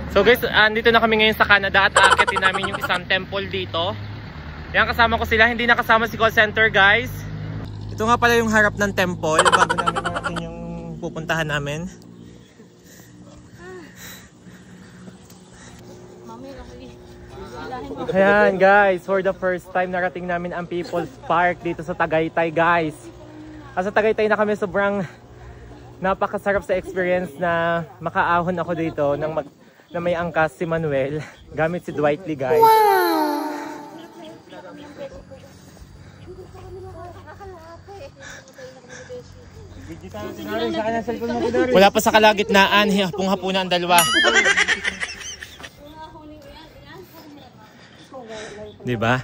So guys, andito na kami ngayon sa Canada at aakitin namin yung isang temple dito. Yan, kasama ko sila, hindi nakasama si call center guys. Ito nga pala yung harap ng temple bago namin natin yung pupuntahan namin. Ayan guys, for the first time narating namin ang People's Park dito sa Tagaytay guys. Sa Tagaytay na kami, sobrang napakasarap sa experience na makaahon ako dito na may angkas si Manuel gamit si Dwight Lee guys. Wala pa sa kalagitnaan, hapong-hapunan ang dalawa. Diba?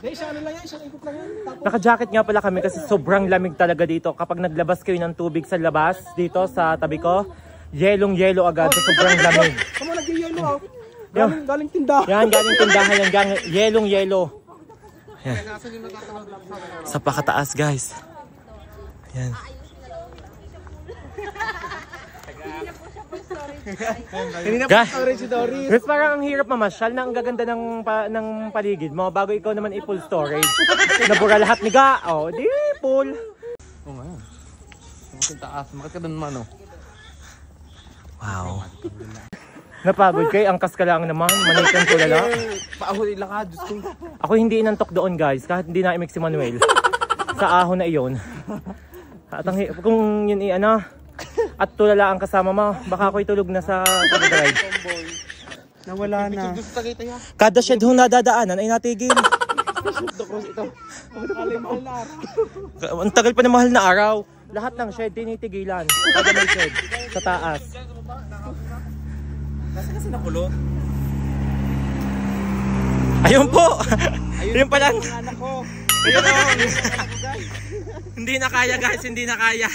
Naka-jacket nga pala kami kasi sobrang lamig talaga dito. Kapag naglabas kayo ng tubig sa labas dito sa tabi ko, yelong-yelo agad sa sobrang lamig. Kamu nag-yelo ah. Galing tindahan. Yan, galing tindahan yan. Yelong-yelo. Sa pakataas guys. Yan. Guys, parang ang hirap mamasyal na ang gaganda ng paligid mo bago ikaw naman i-full storage. Nabura lahat ni Ga. Oh, di full. Oo nga. Ang taas, makita doon man oh. Wow. Napagod kay, angkas ka lang naman, manikan ko lala. Paahon ilakad, Diyos ko. Ako hindi inantok doon guys, kahit hindi na-imik si Manuel. Sa ahon na iyon. At kung yun at tulala ang kasama mo, baka ako'y tulog na sa pag-drive. Nawala na. Kada shed hong nadadaanan ay natigil. Ang tagal pa na mahal na araw. Lahat ng shed tinitigilan. Kada may shed sa taas. Kasi nakulo. Ayun po. Ayun pala. Ayun o. Hindi na kaya guys, hindi na kaya.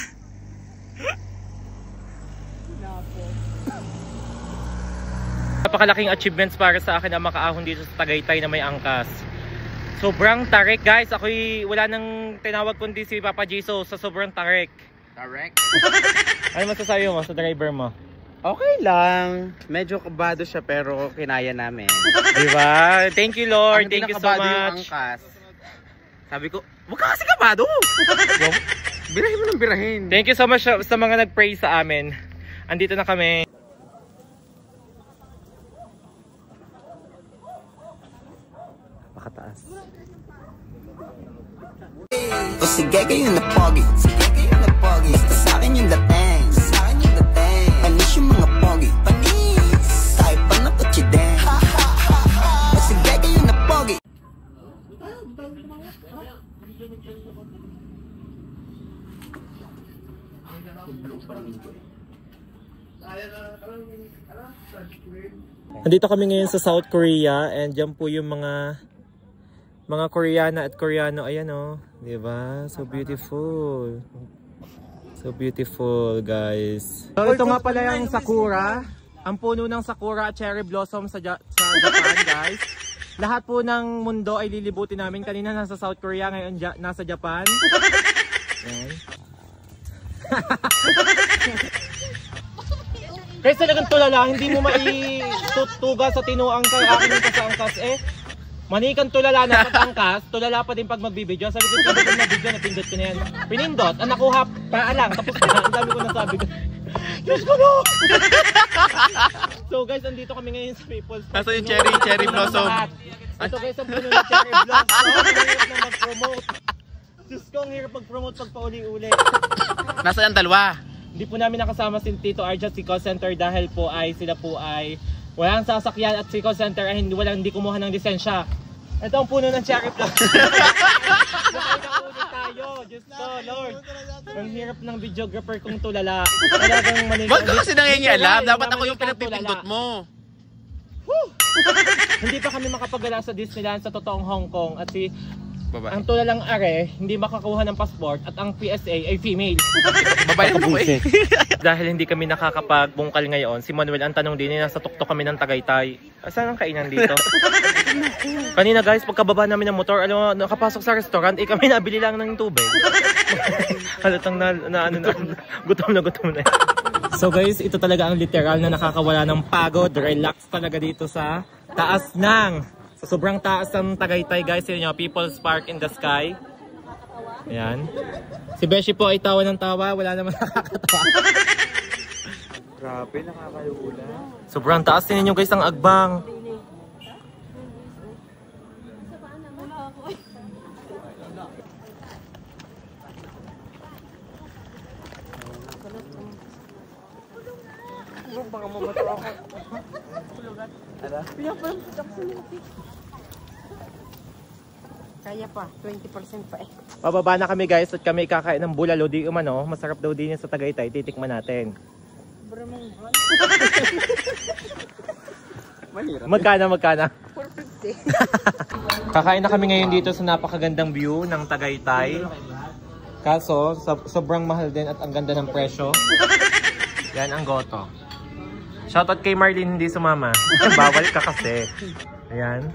Napakalaking achievements para sa akin ang makaahon dito sa Tagaytay na may angkas. Sobrang tarik guys. Ako'y wala nang tinawag kundi si Papa Jesus sa sobrang tarik. Tarik? Ano masasabi mo sa driver mo? Okay lang. Medyo kabado siya pero kinaya namin. Diba? Thank you Lord. Thank you so much. Yung angkas. Sabi ko, wag ka kasi kabado. Birahin mo ng birahin. Thank you so much sa mga nag-pray sa amin. Andito na kami. Pakataas. O sige kayo na pogi. Sige kayo na pogi. Basta sa'kin yung dating. Sa'kin yung dating. Panis yung mga pogi. Panis. Kahit pa na kutsi din. O sige kayo na pogi. Andito kami ngayon sa South Korea and dyan po yung mga Koreana at Koreano. Ayan oh, di ba? So beautiful. So beautiful guys. So ito nga pala yung sakura. Ang puno ng sakura at cherry blossom sa Japan guys. Lahat po ng mundo ay lilibutin namin. Kanina nasa South Korea, ngayon nasa Japan. Ayan. Guys, talagang tulala, hindi mo maitutuga sa tinuang kay akin yung kasangkas eh. Manikan tulala na pag angkas, tulala pa din pag magbibideo. Sabi ko, pindot ko na video, napindot ko na yan. Pinindot, ang nakuha, paa lang, tapos na. Ang dami ko nasabi ko. Diyos ko no! So guys, andito kami ngayon sa People's Park. Nasa yung cherry blossom. Ito guys, ang puno ng cherry blossom. Ang hirap na mag-promote. Diyos ko, ang hirap mag-promote pag pauli-uli. Nasa yung dalawa? Hindi po namin nakasama si Tito Arja at si call center dahil po ay sila po ay walang sasakyan at si call center ay hindi kumuha ng lisensya. Ito ang puno ng cherry blossom. Nakaulit tayo. Diyos ko, Lord. Ang hirap ng videographer kong tulala. Talagang manigang. Wag ka kasi nangingialam. Dapat ako yung pinagpipindot mo. Hindi pa kami makapagala sa Disneyland sa totoong Hong Kong at si Babae. ang tulalang are hindi makakuha ng passport at ang PSA ay female. Babae ka po eh. Dahil hindi kami nakakapagbungkal ngayon, si Manuel ang tanong din, nasa tuktok kami ng Tagaytay. Saan ang kainan dito? Kanina guys, pagkababa namin ng motor, alam mo, nakapasok sa restaurant, kami nabili lang ng tubig. Halatang gutom na. So guys, ito talaga ang literal na nakakawala ng pagod. Relax talaga dito sa taas ng, sa sobrang taas ng Tagaytay guys. Yun nyo, People's Park in the Sky. Ayan. Si Beshi po ay tawa ng tawa. Wala naman nakakatawa. Grabe, nakakalula. Sobrang taas din nyo guys ang agbang. Baka mabato ako. Kaya pa, 20% pa eh. Pababa na kami guys at kami kakain ng bulalo. Di umano, masarap daw din yan sa Tagaytay. Titikman natin. Magkana? 450. Kakain na kami ngayon dito sa napakagandang view ng Tagaytay. Kaso, sobrang mahal din at ang ganda ng presyo. Yan ang goto. Shoutout kay Marlene, hindi sumama. Bawal ka kasi. Ayan.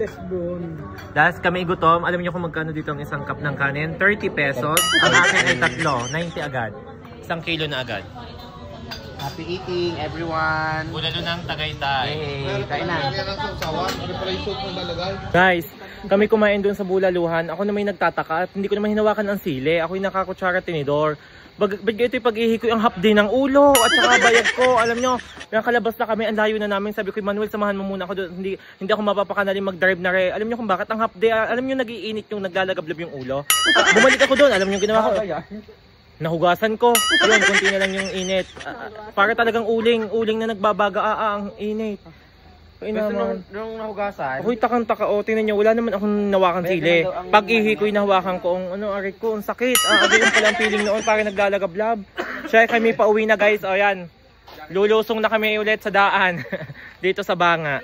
Dahil kami gutom, alam niyo kung magkano dito ang isang cup ng kanin? 30 pesos. Ang akin ay 3, 90 agad. 1 kilo na agad. Happy eating, everyone! Bulalo ng Tagaytay. Hey, kain na. Guys, kami kumain doon sa bulaluhan. Ako na may nagtataka at hindi ko naman hinawakan ang sili. Ako yung nakakutsara tinidor. Ito yung pag-ihi ko yung half day ng ulo at saka bayad ko. Alam nyo, nakalabas na kami, ang layo na namin. Sabi ko, Manuel, samahan mo muna ako doon. Hindi ako mapapakanaling mag-drive na rin. Alam nyo kung bakit ang half day, alam nyo nag-iinit yung naglalagablab yung ulo. Bumalik ako doon, alam nyo yung ginawa ko. Nahugasan ko. Yun, kunti na lang yung init. Para talagang uling na nagbabaga ang init. Basta nung nahugasan. Ako'y takang-taka. O, tingnan nyo, wala naman akong nawakan sili. Pag-ihi ko'y nahawakan ko, aray ko, ang sakit. Agay yung palang feeling noon, parang naglalagablab. Siya, kami pauwi na guys. O yan, lulusong na kami ulit sa daan. Dito sa Banga.